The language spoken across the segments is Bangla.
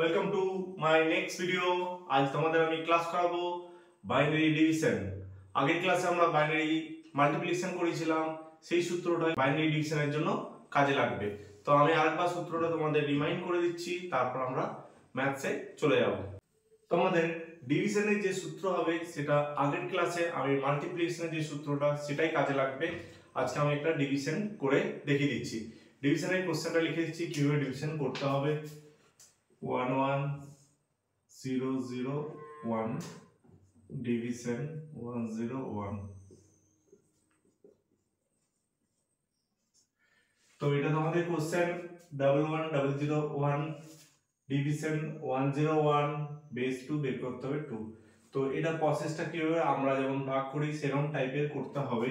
Welcome to my next video. আজ তোমাদের আমি ক্লাস করাবো বাইনারি ডিভিশন। আগের ক্লাসে আমরা বাইনারি মাল্টিপ্লিকেশন করেছিলাম, সেই সূত্রটা বাইনারি ডিভিশনের জন্য কাজে লাগবে। তো আমি আরেকবার সূত্রটা তোমাদের রিমাইন্ড করে দিচ্ছি, তারপর আমরা ম্যাথসে চলে যাব। তোমাদের ডিভিশনের যে সূত্র হবে সেটা আগের ক্লাসে আমি মাল্টিপ্লিকেশনের যে সূত্রটা সেটাই কাজে লাগবে। আজকে আমি একটা ডিভিশন করে দেখিয়ে দিচ্ছি। ডিভিশনের কোশ্চেনটা লিখে দিচ্ছি কিভাবে ডিভিশন করতে হবে। 1 1 0 0 1 division 1 0 1। তো এটা তোমাদের কোশ্চেন 1 1 0 0 1 ডিভিশন 1 0 1 বেস 2 বের করতে হবে 2। তো এটা প্রসেসটা কিভাবে আমরা যেমন ভাগ করি সেরকম টাইপের করতে হবে।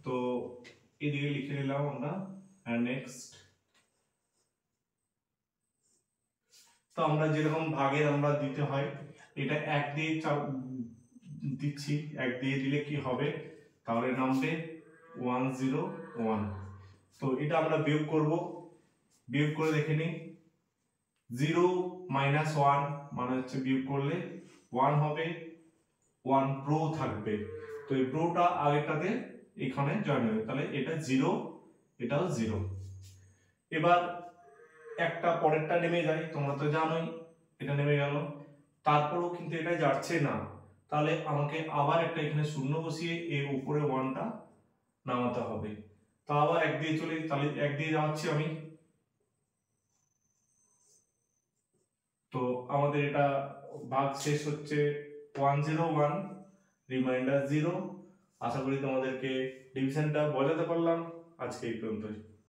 তো এদিকে লিখে নিলাম আমরা নেক্সট। তো আমরা যেরকম ভাগের আমরা দিতে হয়, এটা 1 দিয়ে দিচ্ছি, 1 দিয়ে দিলে কি হবে, তাহলে নামবে 1 0 1। তো এটা আমরা বিয়োগ করব, বিয়োগ করে দেখে নিই। 0 - 1 মানে হচ্ছে বিয়োগ করলে 1 হবে, 1 প্রো থাকবে। তো এই প্রোটা আগেরটাতে এখানে জয়েন হবে, তাহলে এটা 0 এটাও 0। এবার একটা পরেরটা নেমে যায়, তোমরা তো জানোই এটা নেমে গেল। তারপরেও কিন্তু এটা যাচ্ছে না, তাহলে আমাকে আবার একটা এখানে শূন্য বসিয়ে এর উপরে 1টা নামাতে হবে। তো আবার 1 দিয়ে চলে, তাহলে 1 দিয়ে যাচ্ছি আমি। তো আমাদের এটা ভাগ শেষ হচ্ছে 1 0 1 রিমাইন্ডার 0। আশা করি তোমাদেরকে ডিভিশনটা বোঝাতে পারলাম। আজকে এই পর্যন্তই।